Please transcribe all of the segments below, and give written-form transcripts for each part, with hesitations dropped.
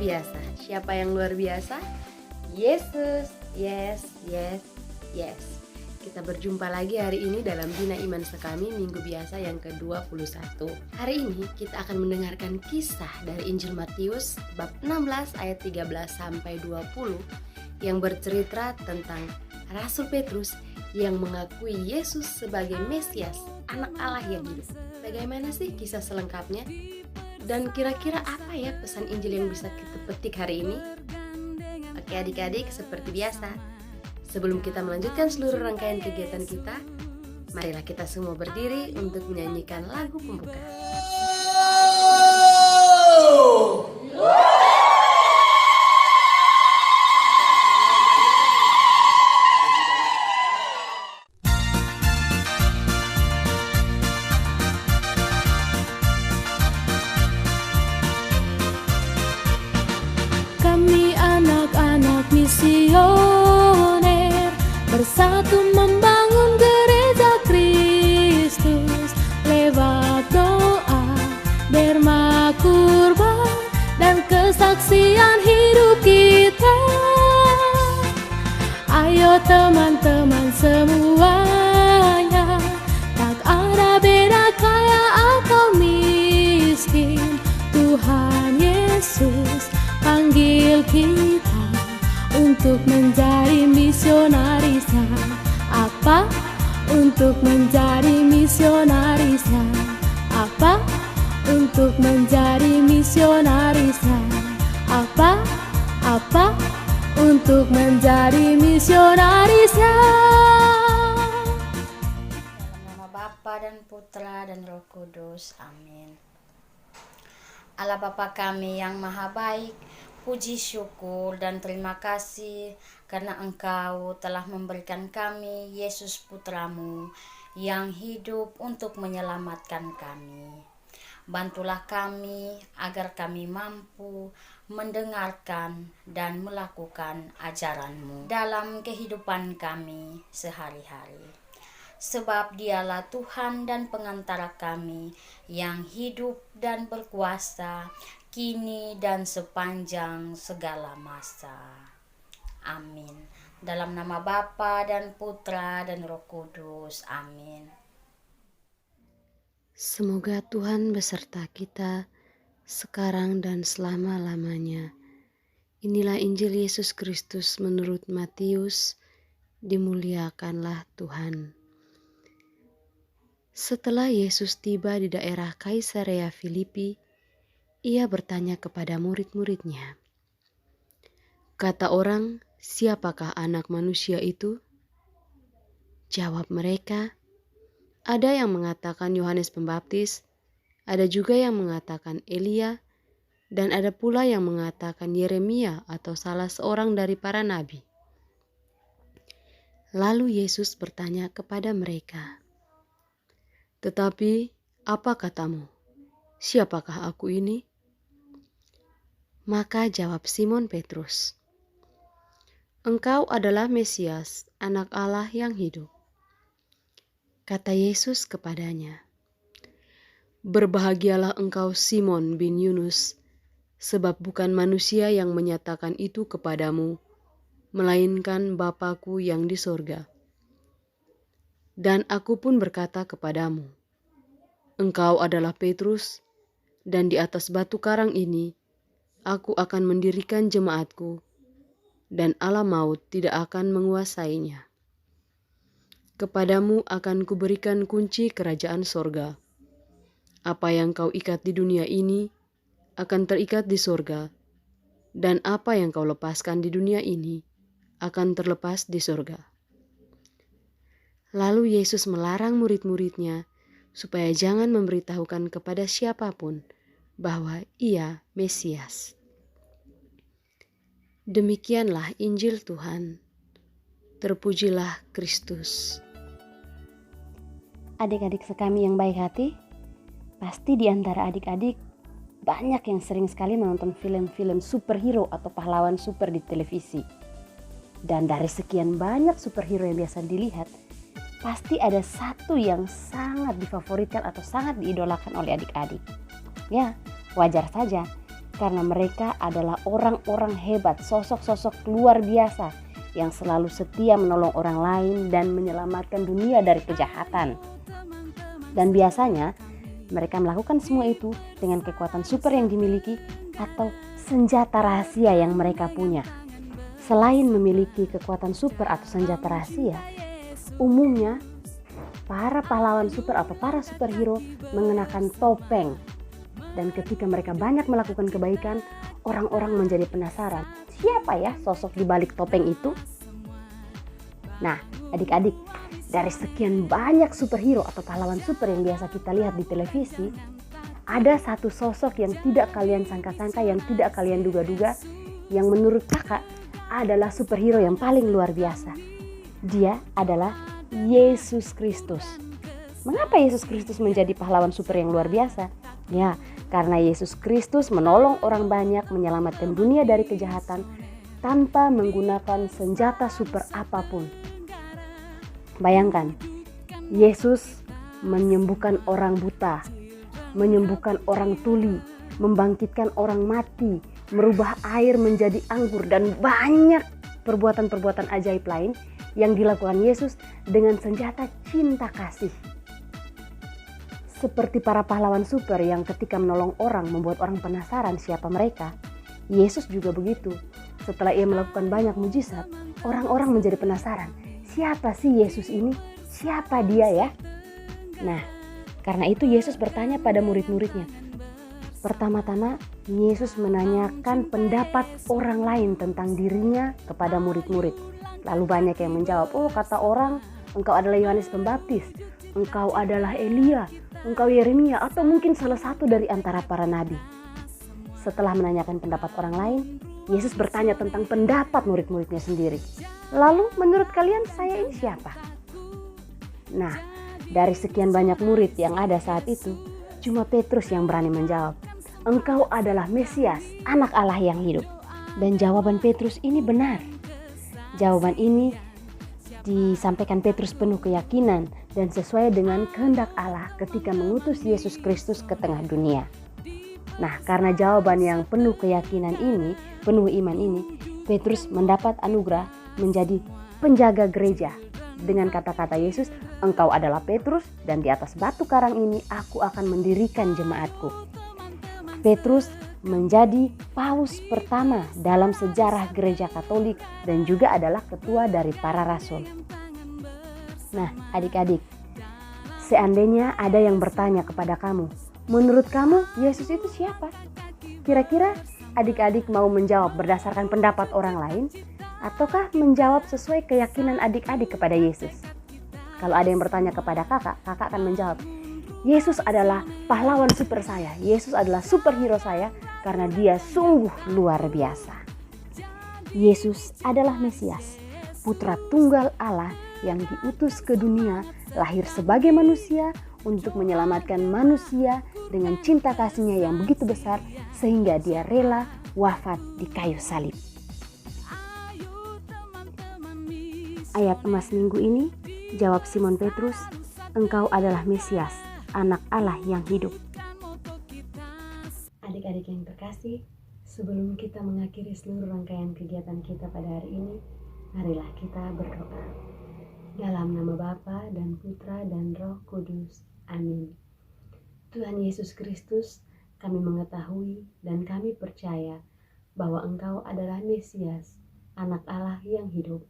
biasa. Siapa yang luar biasa? Yesus. Yes, yes, yes. Kita berjumpa lagi hari ini dalam Bina Iman Sekami Minggu Biasa yang ke-21. Hari ini kita akan mendengarkan kisah dari Injil Matius bab 16 ayat 13 sampai 20 yang bercerita tentang Rasul Petrus yang mengakui Yesus sebagai Mesias, anak Allah yang hidup. Bagaimana sih kisah selengkapnya? Dan kira-kira apa ya pesan Injil yang bisa kita petik hari ini? Oke adik-adik, seperti biasa, sebelum kita melanjutkan seluruh rangkaian kegiatan kita, marilah kita semua berdiri untuk menyanyikan lagu pembuka. Kami anak-anak misioner bersatu membangun gereja Kristus lewat doa, derma kurban dan kesaksian hidup kita. Ayo teman-teman semuanya, tak ada beda kaya atau miskin, Tuhan Yesus panggil kita untuk menjadi misionarisnya. Apa? Untuk menjadi misionarisnya. Apa? Untuk menjadi misionarisnya. Apa? Apa? Untuk menjadi misionarisnya. Dalam nama Bapa dan Putra dan Roh Kudus. Amin. Allah Bapa kami yang maha baik, puji syukur dan terima kasih karena Engkau telah memberikan kami Yesus Putramu yang hidup untuk menyelamatkan kami. Bantulah kami agar kami mampu mendengarkan dan melakukan ajaran-Mu dalam kehidupan kami sehari-hari. Sebab Dialah Tuhan dan pengantara kami yang hidup dan berkuasa kini dan sepanjang segala masa. Amin. Dalam nama Bapa dan Putra dan Roh Kudus. Amin. Semoga Tuhan beserta kita sekarang dan selama-lamanya. Inilah Injil Yesus Kristus menurut Matius. Dimuliakanlah Tuhan. Setelah Yesus tiba di daerah Kaisarea Filipi, ia bertanya kepada murid-muridnya, "Kata orang, siapakah anak manusia itu?" Jawab mereka, "Ada yang mengatakan Yohanes Pembaptis, ada juga yang mengatakan Elia, dan ada pula yang mengatakan Yeremia atau salah seorang dari para nabi." Lalu Yesus bertanya kepada mereka, "Tetapi apa katamu? Siapakah aku ini?" Maka jawab Simon Petrus, "Engkau adalah Mesias, anak Allah yang hidup." Kata Yesus kepadanya, "Berbahagialah engkau Simon bin Yunus, sebab bukan manusia yang menyatakan itu kepadamu, melainkan Bapa-Ku yang di sorga. Dan aku pun berkata kepadamu, engkau adalah Petrus, dan di atas batu karang ini, aku akan mendirikan jemaatku, dan alam maut tidak akan menguasainya. Kepadamu akan kuberikan kunci kerajaan sorga. Apa yang kau ikat di dunia ini, akan terikat di sorga, dan apa yang kau lepaskan di dunia ini, akan terlepas di sorga." Lalu Yesus melarang murid-muridnya supaya jangan memberitahukan kepada siapapun bahwa Ia Mesias. Demikianlah Injil Tuhan. Terpujilah Kristus. Adik-adik sekami yang baik hati, pasti di antara adik-adik banyak yang sering sekali menonton film-film superhero atau pahlawan super di televisi. Dan dari sekian banyak superhero yang biasa dilihat, pasti ada satu yang sangat difavoritkan atau sangat diidolakan oleh adik-adik. Ya, wajar saja, karena mereka adalah orang-orang hebat, sosok-sosok luar biasa yang selalu setia menolong orang lain dan menyelamatkan dunia dari kejahatan. Dan biasanya mereka melakukan semua itu dengan kekuatan super yang dimiliki atau senjata rahasia yang mereka punya. Selain memiliki kekuatan super atau senjata rahasia, umumnya para pahlawan super atau para superhero mengenakan topeng. Dan ketika mereka banyak melakukan kebaikan, orang-orang menjadi penasaran, siapa ya sosok di balik topeng itu? Nah, adik-adik, dari sekian banyak superhero atau pahlawan super yang biasa kita lihat di televisi, ada satu sosok yang tidak kalian sangka-sangka, yang tidak kalian duga-duga, yang menurut kakak adalah superhero yang paling luar biasa. Dia adalah Yesus Kristus. Mengapa Yesus Kristus menjadi pahlawan super yang luar biasa? Ya, karena Yesus Kristus menolong orang banyak menyelamatkan dunia dari kejahatan tanpa menggunakan senjata super apapun. Bayangkan, Yesus menyembuhkan orang buta, menyembuhkan orang tuli, membangkitkan orang mati, merubah air menjadi anggur, dan banyak perbuatan-perbuatan ajaib lain yang dilakukan Yesus dengan senjata cinta kasih. Seperti para pahlawan super yang ketika menolong orang membuat orang penasaran siapa mereka, Yesus juga begitu. Setelah ia melakukan banyak mujizat, orang-orang menjadi penasaran, siapa sih Yesus ini? Siapa dia ya? Nah, karena itu Yesus bertanya pada murid-muridnya. Pertama-tama, Yesus menanyakan pendapat orang lain tentang dirinya kepada murid-murid. Lalu banyak yang menjawab, oh kata orang, engkau adalah Yohanes Pembaptis, engkau adalah Elia, engkau Yeremia, atau mungkin salah satu dari antara para nabi. Setelah menanyakan pendapat orang lain, Yesus bertanya tentang pendapat murid-muridnya sendiri. Lalu menurut kalian saya ini siapa? Nah, dari sekian banyak murid yang ada saat itu, cuma Petrus yang berani menjawab, engkau adalah Mesias, anak Allah yang hidup. Dan jawaban Petrus ini benar. Jawaban ini disampaikan Petrus penuh keyakinan dan sesuai dengan kehendak Allah ketika mengutus Yesus Kristus ke tengah dunia. Nah, karena jawaban yang penuh keyakinan ini, penuh iman ini, Petrus mendapat anugerah menjadi penjaga gereja. Dengan kata-kata Yesus, engkau adalah Petrus dan di atas batu karang ini aku akan mendirikan jemaatku. Petrus menjadi paus pertama dalam sejarah gereja Katolik dan juga adalah ketua dari para rasul. Nah, adik-adik, seandainya ada yang bertanya kepada kamu, menurut kamu Yesus itu siapa? Kira-kira adik-adik mau menjawab berdasarkan pendapat orang lain ataukah menjawab sesuai keyakinan adik-adik kepada Yesus? Kalau ada yang bertanya kepada kakak, kakak akan menjawab, Yesus adalah pahlawan super saya, Yesus adalah superhero saya karena dia sungguh luar biasa. Yesus adalah Mesias, putra tunggal Allah yang diutus ke dunia, lahir sebagai manusia untuk menyelamatkan manusia dengan cinta kasihnya yang begitu besar sehingga dia rela wafat di kayu salib. Ayat emas minggu ini, jawab Simon Petrus, engkau adalah Mesias, anak Allah yang hidup. Adik-adik yang terkasih, sebelum kita mengakhiri seluruh rangkaian kegiatan kita pada hari ini, marilah kita berdoa. Dalam nama Bapa dan Putra dan Roh Kudus. Amin. Tuhan Yesus Kristus, kami mengetahui dan kami percaya bahwa Engkau adalah Mesias, anak Allah yang hidup,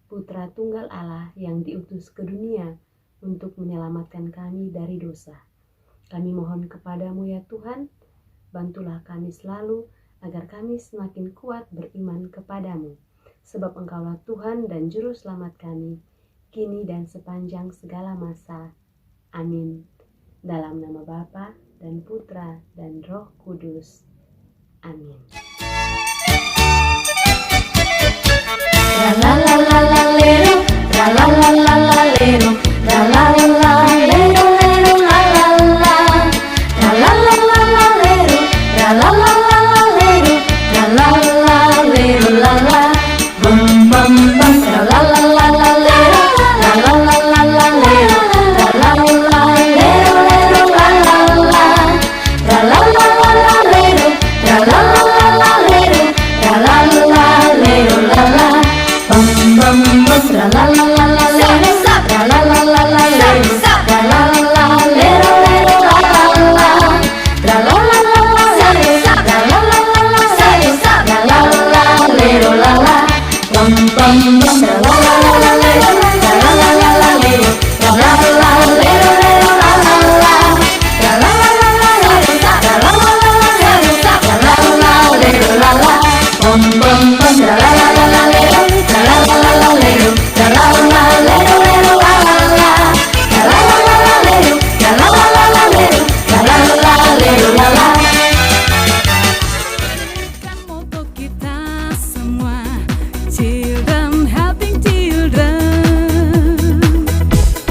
Putra tunggal Allah yang diutus ke dunia untuk menyelamatkan kami dari dosa. Kami mohon kepadamu ya Tuhan, bantulah kami selalu agar kami semakin kuat beriman kepadamu, sebab Engkaulah Tuhan dan Juru Selamat kami, kini dan sepanjang segala masa. Amin. Dalam nama Bapa dan Putra dan Roh Kudus. Amin. La la la la la la la la la la